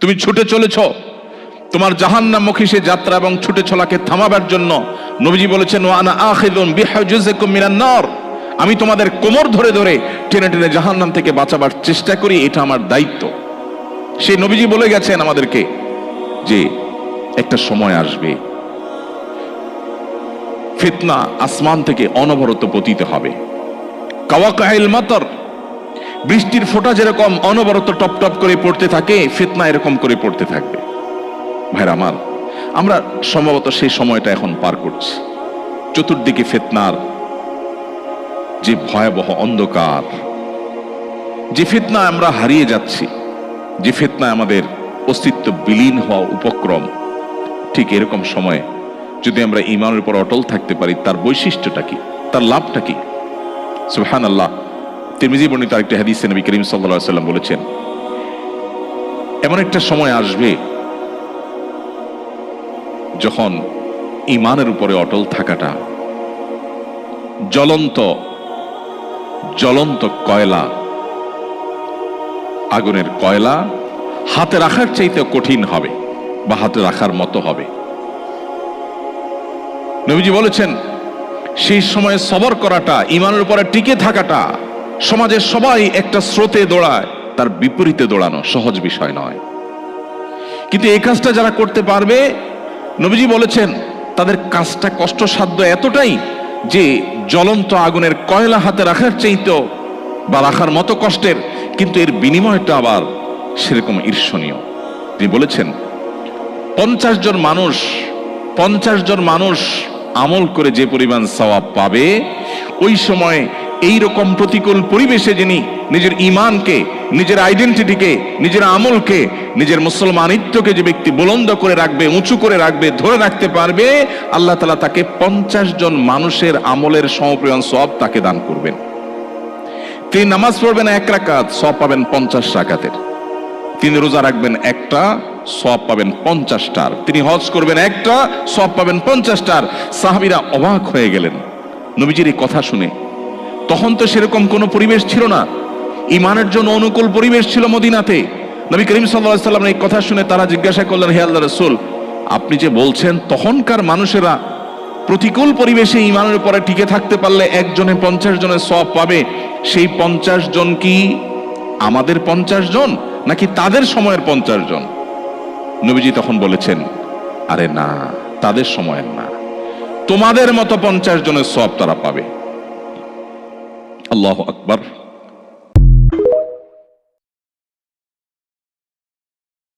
তুমি ছুটে চলেছ তোমার জাহান্নামমুখী সে যাত্রা এবং ছুটে চলাকে থামাবার জন্য। নবীজি বলেছেন, ওয়া আনা আখিযুন বিহুজুজিকুম মিনান নার, আমি তোমাদের কোমর ধরে ধরে টেনে টেনে জাহান্নাম থেকে বাঁচাবার চেষ্টা করি, এটা আমার দায়িত্ব। সেই নবীজি বলে গেছেন আমাদেরকে যে একটা সময় আসবে ফিতনা আসমান থেকে অনবরত পতিত হবে। কাওয়াকাইল মাতর, বৃষ্টির ফোঁটা যেরকম অনবরত টপ টপ করে পড়তে থাকে, ফিতনা এরকম করে পড়তে থাকবে। ভাইরা আমার, আমরা সম্ভবত সেই সময়টা এখন পার করছি। চতুর্দিকে ফিতনার যে ভয়াবহ অন্ধকার, যে ফিতনা আমরা হারিয়ে যাচ্ছি, যে ফিতনায় আমাদের অস্তিত্ব বিলীন হওয়া উপক্রম, ঠিক এরকম সময়ে যদি আমরা ঈমানের উপর অটল থাকতে পারি, তার বৈশিষ্ট্যটা কি, তার লাভটা কি? সুবহানাল্লাহ। তিরমিজি বর্ণিত আরেকটি হাদিসে নবী করিম সাল্লাল্লাহু আলাইহি ওয়াসাল্লাম বলেছেন, এমন একটা সময় আসবে যখন ঈমানের উপরে অটল থাকাটা জ্বলন্ত কয়লা, আগুনের কয়লা হাতে রাখার চাইতে কঠিন হবে বা হাতে রাখার মতো হবে। নবীজি বলেছেন, সেই সময়ে সবর করাটা, ঈমানের উপরে টিকে থাকাটা, সমাজের সবাই একটা স্রোতে দৌড়ায়, তার বিপরীতে দৌড়ানো সহজ বিষয় নয়। কিন্তু এই কাজটা যারা করতে পারবে, নবীজি বলেছেন তাদের কাজটা কষ্টসাধ্য এতটাই যে জ্বলন্ত আগুনের কয়লা হাতে রাখার চাইতেও বা রাখার মতো কষ্টের, কিন্তু এর বিনিময়টা আবার সেরকম ঈর্ষণীয়। তিনি বলেছেন 50 জন মানুষ আমল করে যে পরিমাণ সওয়াব পাবে, ওই সময় এই রকম প্রতিকূল পরিবেশে যিনি নিজের ঈমানকে, নিজের আইডেন্টিটিকে, নিজের আমলকে, নিজের মুসলমানিত্বকে যে ব্যক্তি বুলন্দ করে রাখবে, উঁচু করে রাখবে, ধরে রাখতে পারবে, আল্লাহ তাআলা তাকে 50 জন মানুষের আমলের সমপরিমাণ সওয়াব তাকে দান করবেন। তিনি নামাজ পড়বেন 1 রাকাত, সওয়াব পাবেন 50 রাকাতের। তিনি রোজা রাখবেন একটা, সওয়াব পাবেন 50টার। তিনি হজ করবেন একটা, সওয়াব পাবেন 50টার। সাহাবীরা অবাক হয়ে গেলেন নবীজির এই কথা শুনে। তখন তো সেরকম কোনো পরিবেশ ছিল না, ঈমানের জন্য অনুকূল পরিবেশ ছিল মদিনাতে। নবী করিম সাল্লাল্লাহু আলাইহি ওয়াসাল্লাম এই কথা শুনে তারা জিজ্ঞাসা করলেন, হে আল্লাহর রাসূল, আপনি যে বলছেন তখনকার মানুষেরা প্রতিকূল পরিবেশে ঈমানের উপরে টিকে থাকতে পারলে একজনে 50 জনের সওয়াব পাবে, সেই 50 জন কি আমাদের 50 জন নাকি তাদের সময়ের 50 জন? নবীজি তখন বলেছেন, আরে না, তাদের সময়ের না, তোমাদের মতো 50 জনের সওয়াব তারা পাবে। আল্লাহু আকবার।